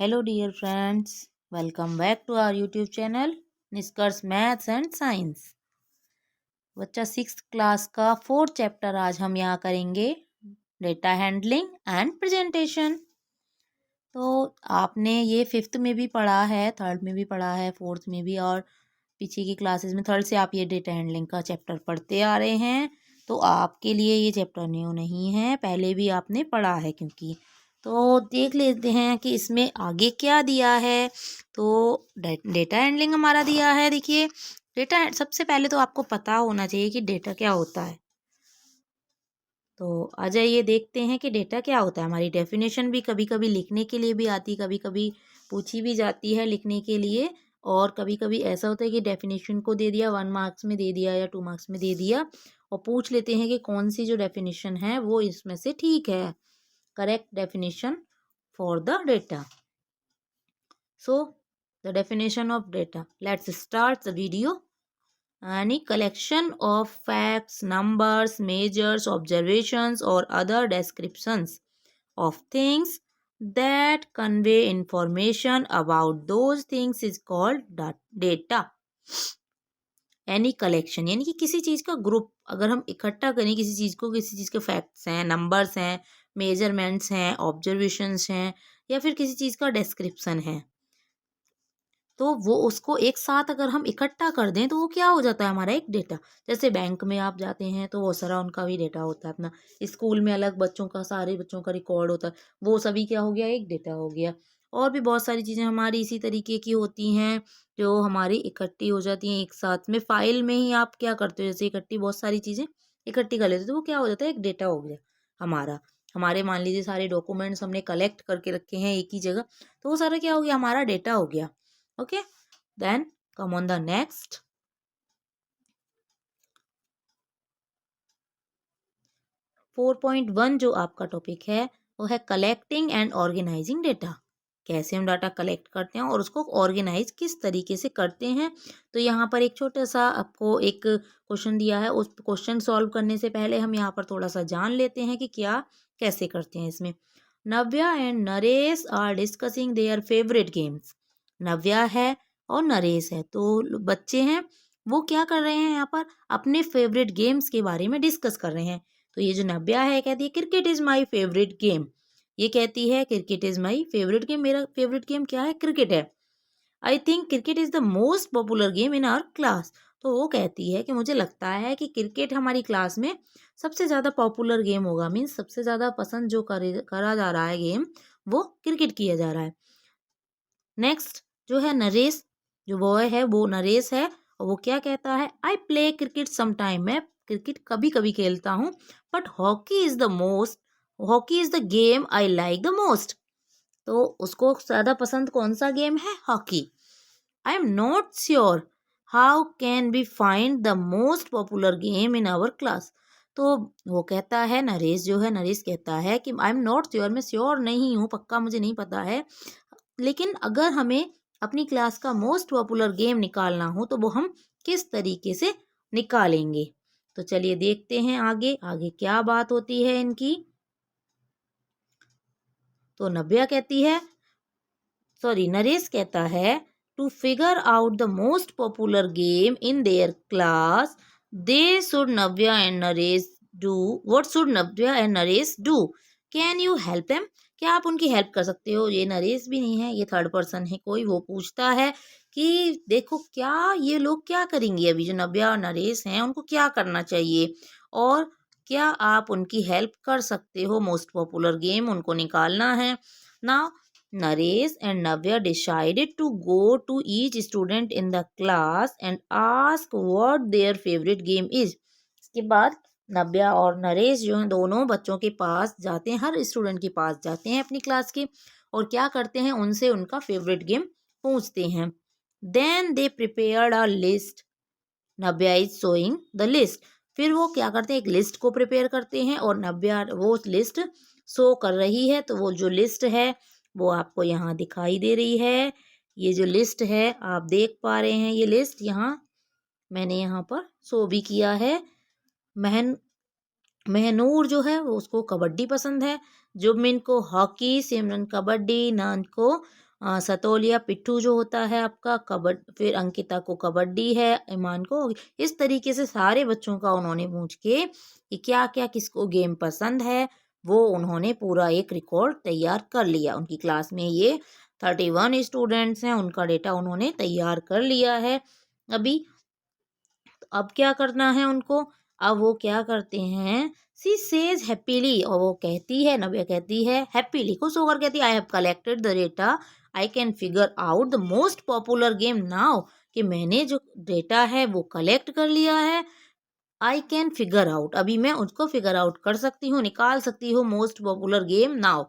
Hello, dear friends. Welcome back to our YouTube channel, निष्कर्ष maths and science. बच्चा 6th class का 4th chapter आज हम यहाँ करेंगे, डेटा हैंडलिंग एंड प्रेजेंटेशन। तो आपने ये 5th में भी पढ़ा है, 3rd में भी पढ़ा है, 4th में भी, और पीछे की क्लासेस में 3rd से आप ये डेटा हैंडलिंग का चैप्टर पढ़ते आ रहे हैं। तो आपके लिए ये चैप्टर न्यू नहीं है, पहले भी आपने पढ़ा है। क्योंकि तो देख लेते हैं कि इसमें आगे क्या दिया है। तो डेटा हैंडलिंग हमारा दिया है। देखिए, डेटा सबसे पहले तो आपको पता होना चाहिए कि डेटा क्या होता है। तो आ जाइए देखते हैं कि डेटा क्या होता है। हमारी डेफिनेशन भी कभी कभी लिखने के लिए भी आती, कभी कभी पूछी भी जाती है लिखने के लिए। और कभी कभी ऐसा होता है कि डेफिनेशन को दे दिया, 1 मार्क्स में दे दिया या 2 मार्क्स में दे दिया, और पूछ लेते हैं कि कौन सी जो डेफिनेशन है वो इसमें से ठीक है, correct definition for the data. So the definition of data, let's start the video. Any collection of facts, numbers, measures, observations, or other descriptions of things that convey information about those things is called data. Any collection यानी कि किसी चीज़ का group अगर हम इकट्ठा करें किसी चीज़ को, किसी चीज़ के फैक्ट्स हैं, नंबर्स हैं, मेजरमेंट्स हैं, ऑब्जर्वेशंस हैं, या फिर किसी चीज़ का डिस्क्रिप्शन है, तो वो उसको एक साथ अगर हम इकट्ठा कर दें तो वो क्या हो जाता है, हमारा एक डेटा। जैसे बैंक में आप जाते हैं तो वो सारा उनका भी डेटा होता है अपना, स्कूल में अलग बच्चों का, सारे बच्चों का रिकॉर्ड होता है, वो सभी क्या हो गया, एक डेटा हो गया। और भी बहुत सारी चीज़ें हमारी इसी तरीके की होती हैं जो हमारी इकट्ठी हो जाती हैं एक साथ में। फाइल में ही आप क्या करते हो, जैसे इकट्ठी बहुत सारी चीज़ें इकट्ठी कर लेते हो तो वो क्या हो जाता है, एक डेटा हो गया हमारा। हमारे मान लीजिए सारे डॉक्यूमेंट्स हमने कलेक्ट करके रखे हैं एक ही जगह, तो वो सारा क्या हो गया, हमारा डेटा हो गया। Okay, then come on the next. 4.1 जो आपका टॉपिक है वो है कलेक्टिंग एंड ऑर्गेनाइजिंग डेटा। कैसे हम डाटा कलेक्ट करते हैं और उसको ऑर्गेनाइज किस तरीके से करते हैं। तो यहाँ पर एक छोटा सा आपको एक क्वेश्चन दिया है, उस क्वेश्चन सॉल्व करने से पहले हम यहाँ पर थोड़ा सा जान लेते हैं कि क्या कैसे करते हैं इसमें। Navya and Naresh are discussing their favourite games. Navya है और नरेश है, तो बच्चे हैं, वो क्या कर रहे हैं यहाँ पर, अपने फेवरेट गेम्स के बारे में डिस्कस कर रहे हैं। तो ये जो नव्या है कहती है cricket is my favourite game. ये कहती है cricket is my favourite game, मेरा फेवरेट गेम क्या है, क्रिकेट है। I think cricket is the most popular game in our class. तो वो कहती है कि मुझे लगता है कि क्रिकेट हमारी क्लास में सबसे ज़्यादा पॉपुलर गेम होगा, मीन्स सबसे ज़्यादा पसंद जो करा जा रहा है गेम, वो क्रिकेट किया जा रहा है। नेक्स्ट जो है नरेश, जो बॉय है वो नरेश है, और वो क्या कहता है, आई प्ले क्रिकेट समटाइम, मैं क्रिकेट कभी कभी खेलता हूँ, but hockey is the game I like the most. तो उसको ज़्यादा पसंद कौन सा गेम है, hockey. I am not sure how can be find the most popular game in our class. तो वो कहता है, नरेश जो है, नरेश कहता है कि आई एम नॉट श्योर, मैं श्योर नहीं हूँ, पक्का मुझे नहीं पता है, लेकिन अगर हमें अपनी क्लास का मोस्ट पॉपुलर गेम निकालना हो तो वो हम किस तरीके से निकालेंगे। तो चलिए देखते हैं आगे आगे क्या बात होती है इनकी। तो नव्या कहती है, सॉरी नरेश कहता है, to figure out the most popular game in their class they should Navya and Naresh do, what should Navya and Naresh do, can you help him, क्या आप उनकी हेल्प कर सकते हो। ये नरेश भी नहीं है, ये थर्ड पर्सन है कोई, वो पूछता है कि देखो क्या ये लोग क्या करेंगे, अभी जो नव्या और नरेश हैं उनको क्या करना चाहिए, और क्या आप उनकी हेल्प कर सकते हो, मोस्ट पॉपुलर गेम उनको निकालना है ना। Naresh and Navya decided to go to each student in the class and ask what their favorite game is. इसके बाद नव्या और नरेश जो हैं दोनों बच्चों के पास जाते हैं, हर स्टूडेंट के पास जाते हैं अपनी क्लास के, और क्या करते हैं, उनसे उनका फेवरेट गेम पूछते हैं। Then they prepared a list. Navya is showing the list. फिर वो क्या करते हैं, एक लिस्ट को प्रिपेयर करते हैं, और नव्या वो लिस्ट शो कर रही है। तो वो जो लिस्ट है वो आपको यहाँ दिखाई दे रही है। ये जो लिस्ट है आप देख पा रहे हैं, ये लिस्ट यहाँ मैंने यहाँ पर शो भी किया है। महनूर जो है वो उसको कबड्डी पसंद है, जुबमिन को हॉकी, सिमरन कबड्डी, नान को सतोलिया पिट्ठू जो होता है आपका फिर अंकिता को कबड्डी है, ईमान को। इस तरीके से सारे बच्चों का उन्होंने पूछ के कि क्या क्या किसको गेम पसंद है, वो उन्होंने पूरा एक रिकॉर्ड तैयार कर लिया। उनकी क्लास में ये 31 स्टूडेंट्स हैं, उनका डेटा उन्होंने तैयार कर लिया है अभी। अब क्या करना है उनको, अब वो क्या करते हैं, सी सेज हैप्पीली, और वो कहती है, नव्या कहती है हैप्पीली, खुश होकर कहती है, I have collected the data, I can figure out the most popular game now, कि मैंने जो डेटा है वो कलेक्ट कर लिया है। आई कैन फिगर आउट, अभी मैं उसको फिगर आउट कर सकती हूँ, निकाल सकती हूँ मोस्ट पॉपुलर गेम नाउ,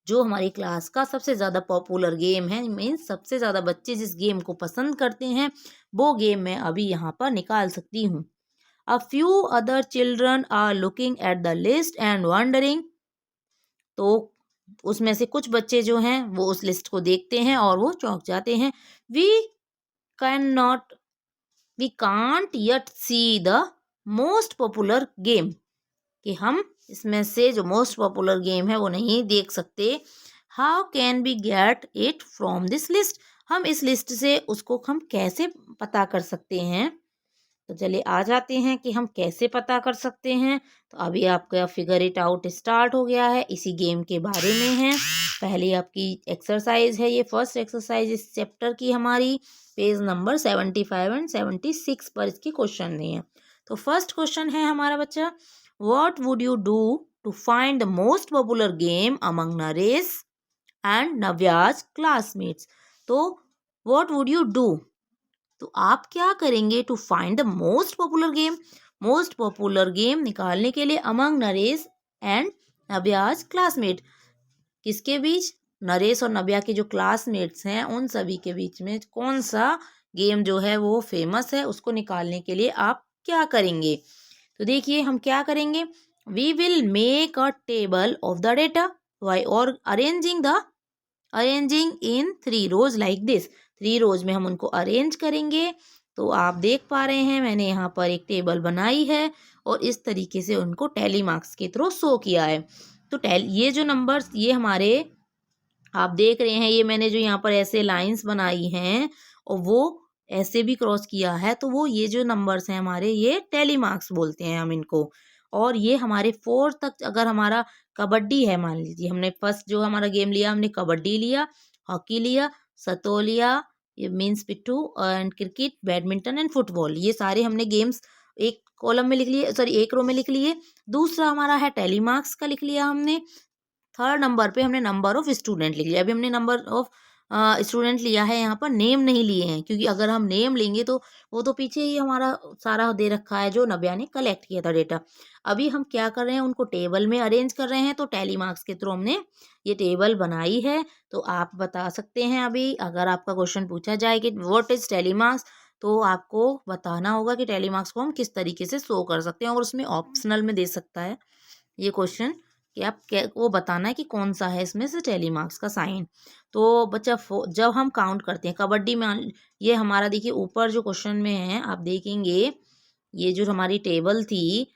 जो हमारी क्लास का सबसे ज़्यादा पॉपुलर गेम है, मीन्स सबसे ज़्यादा बच्चे जिस गेम को पसंद करते हैं वो गेम मैं अभी यहाँ पर निकाल सकती हूँ। A few other children are looking at the list and wondering, तो उसमें से कुछ बच्चे जो हैं वो उस लिस्ट को देखते हैं और वो चौंक जाते हैं। We cannot, we can't yet see the most popular game, कि हम इसमें से जो मोस्ट पॉपुलर गेम है वो नहीं देख सकते। How can B get it from this list, हम इस लिस्ट से उसको हम कैसे पता कर सकते हैं। तो चलिए आ जाते हैं कि हम कैसे पता कर सकते हैं। तो अभी आपका फिगर इट आउट स्टार्ट हो गया है, इसी गेम के बारे में है। पहले आपकी एक्सरसाइज है, ये फर्स्ट एक्सरसाइज इस चैप्टर की हमारी, पेज नंबर 75 एंड 76 पर इसके क्वेश्चन दिए हैं। तो फर्स्ट क्वेश्चन है हमारा बच्चा, what would you do to find the most popular game among Naresh and Navya's classmates. तो व्हाट वुड यू डू, तो आप क्या करेंगे to find the most popular game, most popular game निकालने के लिए among Naresh and Navya's classmate, किसके बीच, नरेश और नव्या के जो क्लासमेट्स हैं उन सभी के बीच में कौन सा गेम जो है वो फेमस है, उसको निकालने के लिए आप क्या करेंगे। तो देखिए हम क्या करेंगे, we will make a table of the data by और arranging in 3 rows like this, 3 rows में हम उनको अरेंज करेंगे। तो आप देख पा रहे हैं मैंने यहाँ पर एक टेबल बनाई है और इस तरीके से उनको टैली मार्क्स के थ्रू शो किया है। तो ये जो नंबर्स ये हमारे आप देख रहे हैं, ये मैंने जो यहाँ पर ऐसे लाइंस बनाई हैं और वो ऐसे भी क्रॉस किया है, तो वो ये जो नंबर्स हैं हमारे, ये टैली मार्क्स बोलते हैं हम इनको। और ये हमारे 4 तक, अगर हमारा कबड्डी है, मान लीजिए हमने फर्स्ट जो हमारा गेम लिया, हमने कबड्डी लिया, हॉकी लिया, सतोलिया, ये मीन्स पिट्ठू and cricket, badminton and football, ये सारे हमने गेम्स एक कॉलम में लिख लिए, सॉरी एक रो में लिख लिए। दूसरा हमारा है टैली मार्क्स का लिख लिया हमने। थर्ड नंबर पे हमने नंबर ऑफ स्टूडेंट लिख लिया। अभी हमने नंबर ऑफ स्टूडेंट लिया है, यहाँ पर नेम नहीं लिए हैं, क्योंकि अगर हम नेम लेंगे तो वो तो पीछे ही हमारा सारा दे रखा है जो नव्या ने कलेक्ट किया था डेटा। अभी हम क्या कर रहे हैं, उनको टेबल में अरेंज कर रहे हैं। तो टैली मार्क्स के थ्रू हमने ये टेबल बनाई है। तो आप बता सकते हैं, अभी अगर आपका क्वेश्चन पूछा जाए कि व्हाट इज टैली मार्क्स, तो आपको बताना होगा कि टैली मार्क्स को हम किस तरीके से शो कर सकते हैं, और उसमें ऑप्शनल में दे सकता है ये क्वेश्चन कि आप वो बताना है कि कौन सा है इसमें से टैली मार्क्स का साइन। तो बच्चा जब हम काउंट करते हैं कबड्डी में, ये हमारा देखिए ऊपर जो क्वेश्चन में है आप देखेंगे, ये जो हमारी टेबल थी,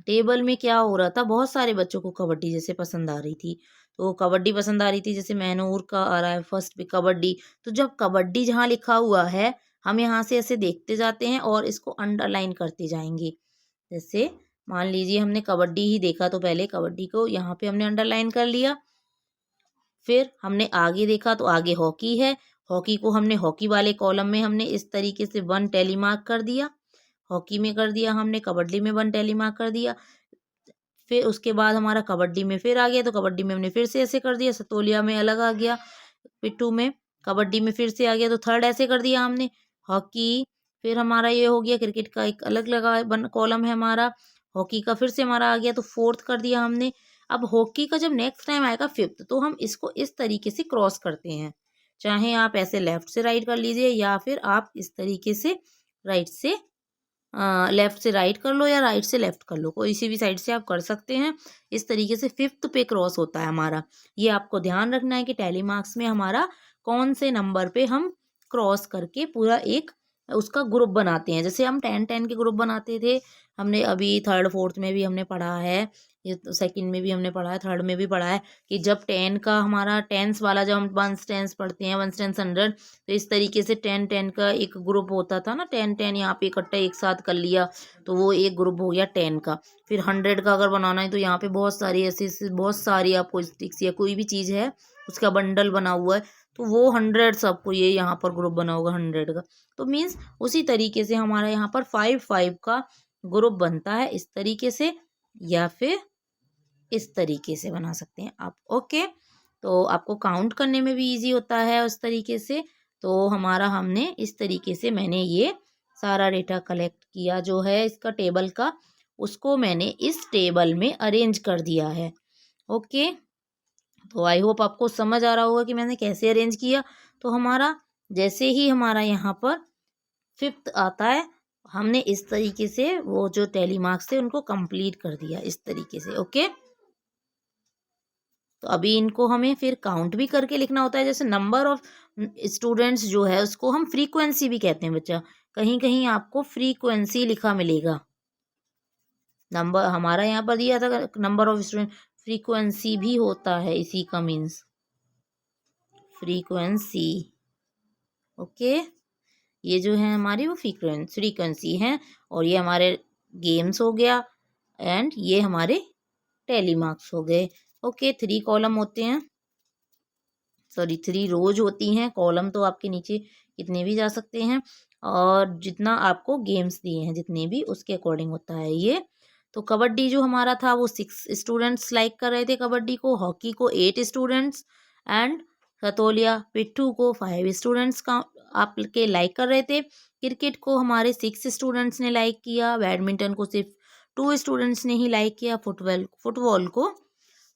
टेबल में क्या हो रहा था, बहुत सारे बच्चों को कबड्डी जैसे पसंद आ रही थी। तो कबड्डी पसंद आ रही थी, जैसे मैनूर का आ रहा है फर्स्ट पे कबड्डी। तो जब कबड्डी जहाँ लिखा हुआ है, हम यहाँ से ऐसे देखते जाते हैं और इसको अंडरलाइन करते जाएंगे। जैसे मान लीजिए हमने कबड्डी ही देखा, तो पहले कबड्डी को यहाँ पे हमने अंडरलाइन कर लिया। फिर हमने आगे देखा तो आगे हॉकी है, हॉकी को हमने हॉकी वाले कॉलम में हमने इस तरीके से 1 टैली मार्क कर दिया, हॉकी में कर दिया हमने, कबड्डी में 1 टैली मार्क कर दिया। फिर उसके बाद हमारा कबड्डी में फिर आ गया, तो कबड्डी में हमने फिर से ऐसे कर दिया, सतोलिया में अलग आ गया, पिट्ठू में, कबड्डी में फिर से आ गया, तो थर्ड ऐसे कर दिया हमने, हॉकी, फिर हमारा ये हो गया, क्रिकेट का एक अलग लगा कॉलम है हमारा, हॉकी का फिर से हमारा आ गया, तो फोर्थ कर दिया हमने। अब हॉकी का जब नेक्स्ट टाइम आएगा फिफ्थ, तो हम इसको इस तरीके से क्रॉस करते हैं, चाहे आप ऐसे लेफ्ट से राइट कर लीजिए या फिर आप इस तरीके से राइट से लेफ्ट से राइट कर लो या राइट से लेफ्ट कर लो, कोई सी भी साइड से आप कर सकते हैं। इस तरीके से फिफ्थ पे क्रॉस होता है हमारा। ये आपको ध्यान रखना है कि टैली मार्क्स में हमारा कौन से नंबर पे हम क्रॉस करके पूरा एक उसका ग्रुप बनाते हैं। जैसे हम 10-10 के ग्रुप बनाते थे, हमने अभी थर्ड फोर्थ में भी हमने पढ़ा है ये तो सेकंड में भी हमने पढ़ा है, थर्ड में भी पढ़ा है कि जब 10 का हमारा टेंस वाला, जब हम वंस टेंस पढ़ते हैं, वंस टेंस 100, तो इस तरीके से 10 का एक ग्रुप होता था ना, 10 यहाँ पे इकट्ठा एक साथ कर लिया तो वो एक ग्रुप हो गया 10 का। फिर 100 का अगर बनाना है तो यहाँ पे बहुत सारी ऐसी बहुत सारी आपको स्टिक्स या कोई भी चीज़ है उसका बंडल बना हुआ है, तो वो 100 सबको ये यहाँ पर ग्रुप बना होगा 100 का। तो मीन्स उसी तरीके से हमारा यहाँ पर 5 का ग्रुप बनता है, इस तरीके से या फिर इस तरीके से बना सकते हैं आप। ओके, तो आपको काउंट करने में भी इजी होता है उस तरीके से। तो हमारा हमने इस तरीके से मैंने ये सारा डेटा कलेक्ट किया जो है इसका टेबल का, उसको मैंने इस टेबल में अरेंज कर दिया है। ओके, तो आई होप आपको समझ आ रहा होगा कि मैंने कैसे अरेंज किया। तो हमारा जैसे ही हमारा यहाँ पर 5th आता है, हमने इस तरीके से वो जो टैली मार्क्स थे उनको कंप्लीट कर दिया इस तरीके से। ओके, तो अभी इनको हमें फिर काउंट भी करके लिखना होता है। जैसे नंबर ऑफ स्टूडेंट्स जो है उसको हम फ्रीक्वेंसी भी कहते हैं बच्चा, कहीं कहीं आपको फ्रीक्वेंसी लिखा मिलेगा। नंबर हमारा यहाँ पर दिया था नंबर ऑफ स्टूडेंट, फ्रीक्वेंसी भी होता है इसी का मीन्स फ्रीक्वेंसी। ओके, ये जो है हमारी वो फ्रीक्वेंसी है, और ये हमारे गेम्स हो गया एंड ये हमारे टैली मार्क्स हो गए। ओके, 3 कॉलम होते हैं, सॉरी 3 रोज होती हैं, कॉलम तो आपके नीचे कितने भी जा सकते हैं, और जितना आपको गेम्स दिए हैं जितने भी उसके अकॉर्डिंग होता है ये। तो कबड्डी जो हमारा था वो 6 स्टूडेंट्स लाइक कर रहे थे कबड्डी को, हॉकी को 8 स्टूडेंट्स एंड सतोलिया पिट्ठू को 5 स्टूडेंट्स का आप के लाइक कर रहे थे। क्रिकेट को हमारे 6 स्टूडेंट्स ने लाइक किया, बैडमिंटन को सिर्फ 2 स्टूडेंट्स ने ही लाइक किया, फुटबॉल को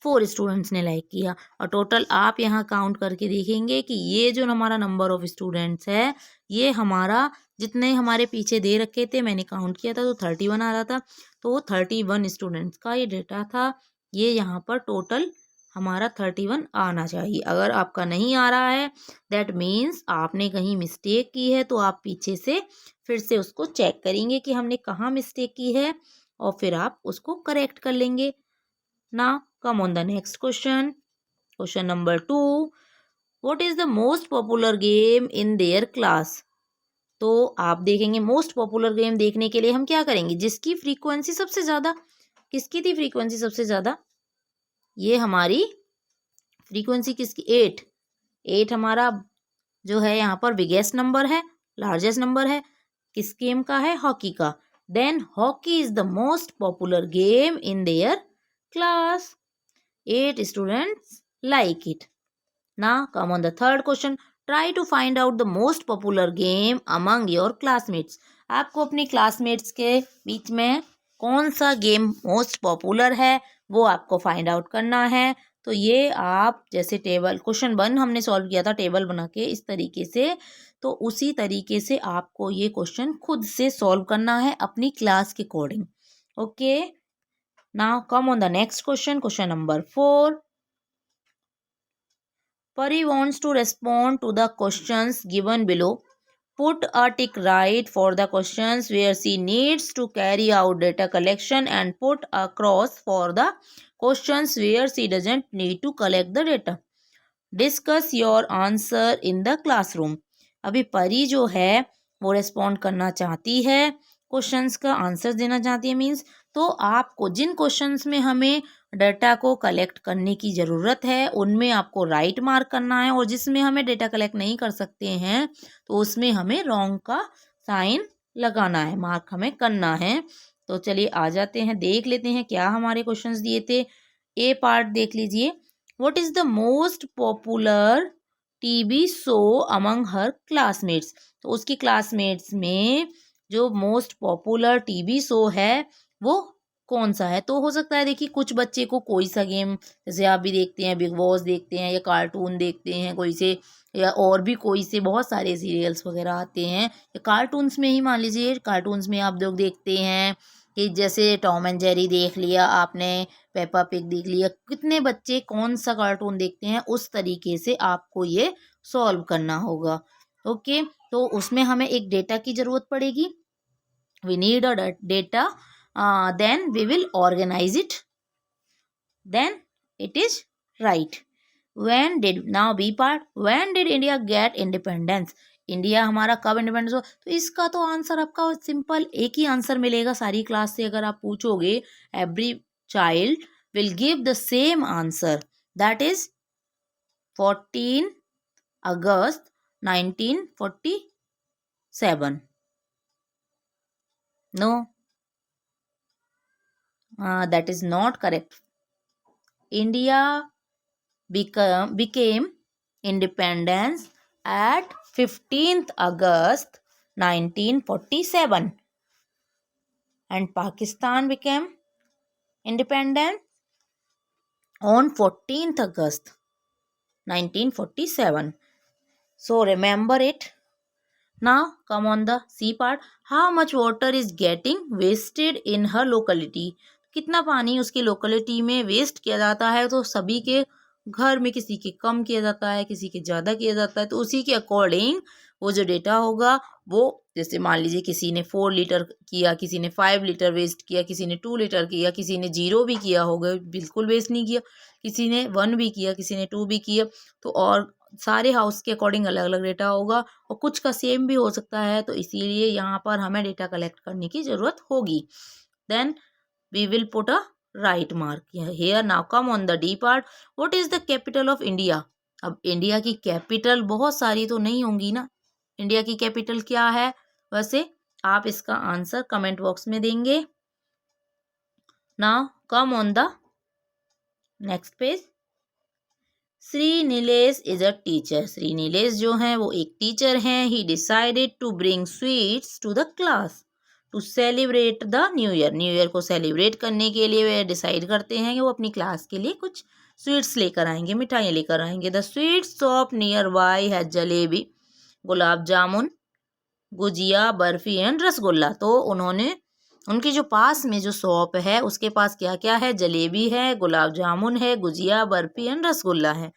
4 स्टूडेंट्स ने लाइक किया। और टोटल आप यहाँ काउंट करके देखेंगे कि ये जो हमारा नंबर ऑफ स्टूडेंट्स है, ये हमारा जितने हमारे पीछे दे रखे थे मैंने काउंट किया था तो 31 आ रहा था, तो 31 स्टूडेंट्स का ये डेटा था। ये यहाँ पर टोटल हमारा 31 आना चाहिए। अगर आपका नहीं आ रहा है दैट मीन्स आपने कहीं मिस्टेक की है, तो आप पीछे से फिर से उसको चेक करेंगे कि हमने कहाँ मिस्टेक की है, और फिर आप उसको करेक्ट कर लेंगे। Now come on the next question. Question number 2. What is the most popular game in their class? तो आप देखेंगे मोस्ट पॉपुलर गेम देखने के लिए हम क्या करेंगे, जिसकी फ्रीक्वेंसी सबसे ज़्यादा, किसकी थी फ्रीक्वेंसी सबसे ज़्यादा, ये हमारी फ्रीक्वेंसी किसकी 8 हमारा जो है यहाँ पर बिगेस्ट नंबर है, लार्जेस्ट नंबर है, किस गेम का है, हॉकी का। Then hockey is the most popular game in their class. 8 students like it. Now come on the third question. Try to find out the most popular game among your classmates. आपको अपनी classmates के बीच में कौन सा game most popular है वो आपको find out करना है। तो ये आप जैसे टेबल क्वेश्चन 1 हमने सॉल्व किया था टेबल बना के इस तरीके से, तो उसी तरीके से आपको ये क्वेश्चन खुद से सॉल्व करना है अपनी क्लास के according. Okay, now come on the next question, question number 4. Pari wants to respond to the questions given below. Put a tick right for the questions where she needs to carry out data collection and put a cross for the questions where she doesn't need to collect the data. Discuss your answer in the classroom. अभी परी जो है वो respond करना चाहती है, questions का answer देना चाहती है, मीन्स तो आपको जिन क्वेश्चंस में हमें डाटा को कलेक्ट करने की ज़रूरत है उनमें आपको राइट मार्क करना है, और जिसमें हमें डाटा कलेक्ट नहीं कर सकते हैं तो उसमें हमें रॉन्ग का साइन लगाना है, मार्क हमें करना है। तो चलिए आ जाते हैं, देख लेते हैं क्या हमारे क्वेश्चंस दिए थे। ए पार्ट देख लीजिए, what is the most popular TV show among her classmates. तो उसकी क्लासमेट्स में जो मोस्ट पॉपुलर टीवी शो है वो कौन सा है। तो हो सकता है देखिए कुछ बच्चे को कोई सा गेम, जैसे आप भी देखते हैं बिग बॉस देखते हैं या कार्टून देखते हैं कोई से, या और भी कोई से बहुत सारे सीरियल्स वगैरह आते हैं, या कार्टून्स में ही मान लीजिए कार्टून्स में आप लोग देखते हैं कि जैसे टॉम एंड जेरी देख लिया आपने, पेपा पिग देख लिया, कितने बच्चे कौन सा कार्टून देखते हैं उस तरीके से आपको ये सॉल्व करना होगा। ओके, तो उसमें हमें एक डेटा की ज़रूरत पड़ेगी, we need a data, then we will organise it then it is right. When did, now B part, when did India get independence? India हमारा कब इंडिपेंडेंस हुआ? तो इसका तो आंसर आपका सिंपल एक ही आंसर मिलेगा सारी क्लास से अगर आप पूछोगे. Every child will give the same answer, that is 14 August 1947. No, that is not correct. India became independence at 15th August 1947 and Pakistan became independent on 14th August 1947. So remember it. Now come on the C part. How much water is getting wasted in her locality? कितना पानी उसकी locality में waste किया जाता है? तो सभी के घर में किसी के कम किया जाता है, किसी के ज़्यादा किया जाता है. तो उसी के अकॉर्डिंग वो जो डेटा होगा वो, जैसे मान लीजिए किसी ने 4 लीटर किया, किसी ने 5 लीटर वेस्ट किया, किसी ने 2 लीटर किया, किसी ने 0 भी किया होगा, बिल्कुल वेस्ट नहीं किया, किसी ने 1 भी किया, किसी ने 2 भी किया. तो और सारे हाउस के अकॉर्डिंग अलग अलग डेटा होगा और कुछ का सेम भी हो सकता है. तो इसीलिए यहाँ पर हमें डेटा कलेक्ट करने की ज़रूरत होगी. Then we will put a right mark here. Now come on the D part. What is the capital of India? अब इंडिया की कैपिटल बहुत सारी तो नहीं होंगी ना. इंडिया की कैपिटल क्या है? वैसे आप इसका आंसर कमेंट बॉक्स में देंगे. Now come on the next page. Shri Nilesh is a teacher. Shri Nilesh जो हैं वो एक टीचर हैं. He decided to bring sweets to the class to celebrate the new year. New year को सेलिब्रेट करने के लिए वे डिसाइड करते हैं कि वो अपनी क्लास के लिए कुछ स्वीट्स लेकर आएंगे, मिठाइयाँ लेकर आएंगे. The sweet shop near by है जलेबी, गुलाब जामुन, गुजिया, बर्फी एंड रसगुल्ला. तो उन्होंने उनके जो पास में जो शॉप है उसके पास क्या क्या है? जलेबी है, गुलाब जामुन है, गुजिया, बर्फी एंड रसगुल्ला है.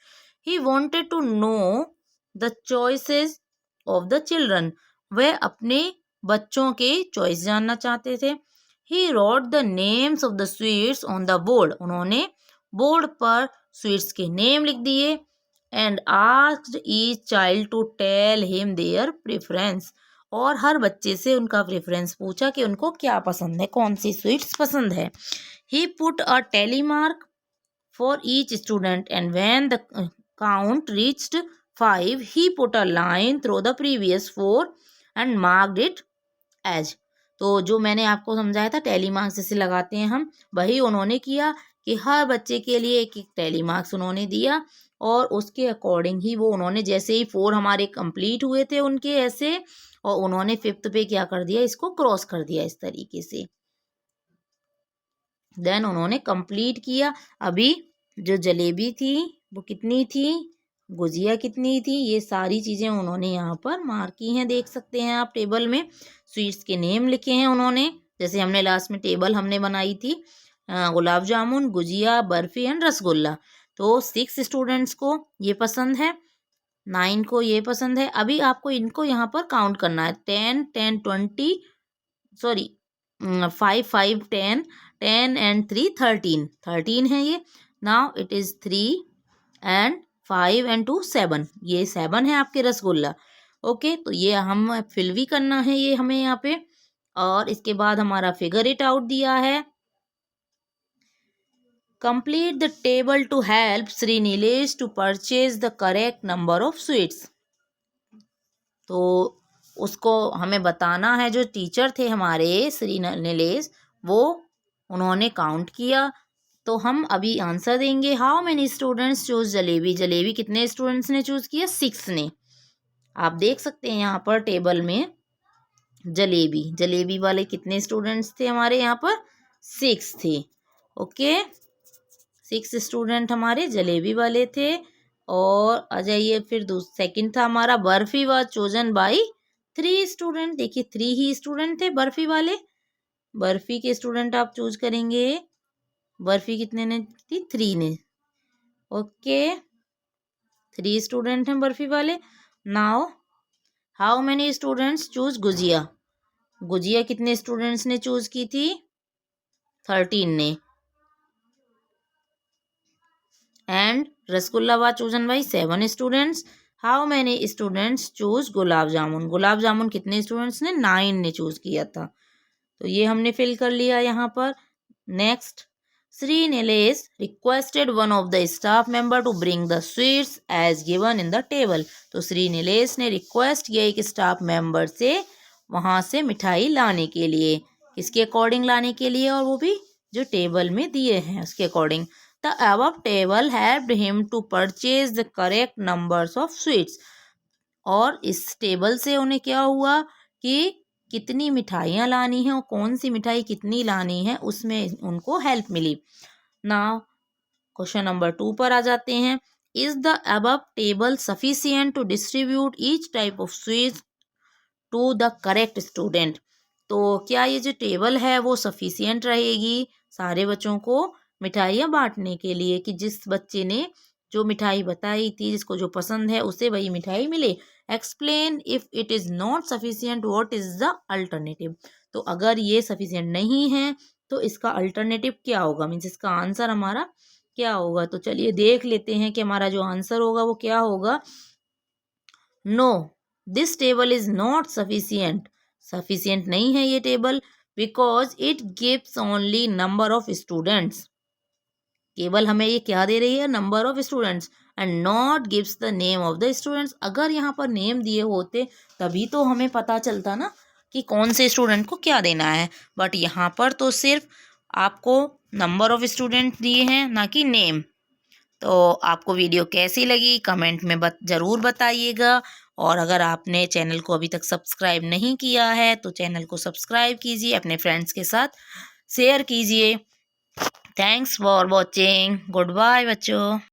He wanted to know the choices of the children. वह अपने बच्चों के चॉइस जानना चाहते थे. He wrote the names of the sweets on the board. उन्होंने बोर्ड पर स्वीट्स के नेम लिख दिए. And asked each child to tell him their preference. और हर बच्चे से उनका प्रेफरेंस पूछा कि उनको क्या पसंद है, कौन सी स्वीट्स पसंद है. He put a tally mark for each student and when the count reached 5 he put a line through the previous 4 and marked it as. तो जो मैंने आपको समझाया था टेली मार्क्स जैसे लगाते हैं हम, वही उन्होंने किया कि हर बच्चे के लिए एक एक टेली मार्क्स उन्होंने दिया और उसके अकॉर्डिंग ही वो उन्होंने, जैसे ही 4 हमारे कंप्लीट हुए थे उनके ऐसे, और उन्होंने 5th पे क्या कर दिया, इसको क्रॉस कर दिया इस तरीके से. देन उन्होंने कंप्लीट किया. अभी जो जलेबी थी वो कितनी थी, गुजिया कितनी थी, ये सारी चीज़ें उन्होंने यहाँ पर मार्क की हैं. देख सकते हैं आप टेबल में स्वीट्स के नेम लिखे हैं उन्होंने. जैसे हमने लास्ट में टेबल हमने बनाई थी, गुलाब जामुन, गुजिया, बर्फ़ी एंड रसगुल्ला. तो 6 स्टूडेंट्स को ये पसंद है, 9 को ये पसंद है. अभी आपको इनको यहाँ पर काउंट करना है. 10, 10, 20, सॉरी 5, 5, 10, 10 एंड 3, 13. 13 है ये. Now it is 3 and 5 and 2, 7. ये 7 है आपके रसगुल्ला. ओके, तो ये हम फिल भी करना है ये हमें यहाँ पे. और इसके बाद हमारा फिगर इट आउट दिया है. Complete the table to help Shri Nilesh to purchase the correct number of sweets. तो उसको हमें बताना है. जो टीचर थे हमारे श्री नीलेश, वो उन्होंने काउंट किया. तो हम अभी आंसर देंगे. How many students choose jalebi. Jalebi कितने स्टूडेंट्स ने चूज़ किया? 6 ने. आप देख सकते हैं यहाँ पर टेबल में जलेबी, जलेबी वाले कितने स्टूडेंट्स थे हमारे यहाँ पर? 6 थे. ओके, 6 स्टूडेंट हमारे जलेबी वाले थे. और आ जाइए फिर सेकंड था हमारा barfi was chosen by 3 student. देखिए 3 ही स्टूडेंट थे बर्फी वाले. बर्फी के स्टूडेंट आप चूज करेंगे. बर्फी कितने ने थी? 3 ने. ओके, 3 स्टूडेंट हैं बर्फी वाले. Now how many students choose gujiya. Gujiya कितने स्टूडेंट्स ने चूज की थी? 13 ने. and rasgulla was chosen by 7 students. How many students choose gulab jamun? Gulab jamun कितने स्टूडेंट्स ने? 9 ने चूज किया था। तो ये हमने फिल कर लिया यहाँ पर। Next, Sri Nilesh requested one of the staff member to bring the sweets as given in the table. तो श्री नीलेश ने रिक्वेस्ट किया एक स्टाफ मेंबर से वहाँ से मिठाई लाने के लिए। किसके अकॉर्डिंग लाने के लिए? और वो भी जो टेबल में दिए हैं उसके according. The above table helped him to purchase the correct numbers of sweets. और इस टेबल से उन्हें क्या हुआ कि कितनी मिठाइयाँ लानी है और कौन सी मिठाई कितनी लानी है उसमें उनको हेल्प मिली। नाउ क्वेश्चन नंबर 2 पर आ जाते हैं। Is the above table sufficient to distribute each type of sweets to the correct student? तो क्या ये जो टेबल है वो सफिशिएंट रहेगी सारे बच्चों को मिठाइयाँ बांटने के लिए कि जिस बच्चे ने जो मिठाई बताई थी जिसको जो पसंद है उसे वही मिठाई मिले? Explain if it is not sufficient what is the alternative. तो अगर ये सफिशिएंट नहीं है तो इसका अल्टरनेटिव क्या होगा, मीन्स इसका आंसर हमारा क्या होगा? तो चलिए देख लेते हैं कि हमारा जो आंसर होगा वो क्या होगा। No, this table is not sufficient. Sufficient नहीं है ये table because it gives only number of students. केवल हमें ये क्या दे रही है? Number of students and not gives the name of the students. अगर यहाँ पर नेम दिए होते तभी तो हमें पता चलता ना कि कौन से स्टूडेंट को क्या देना है, बट यहाँ पर तो सिर्फ आपको नंबर ऑफ स्टूडेंट दिए हैं ना कि नेम। तो आपको वीडियो कैसी लगी कमेंट में ज़रूर बताइएगा। और अगर आपने चैनल को अभी तक सब्सक्राइब नहीं किया है तो चैनल को सब्सक्राइब कीजिए, अपने फ्रेंड्स के साथ शेयर कीजिए। Thanks for watching. Good bye बच्चों।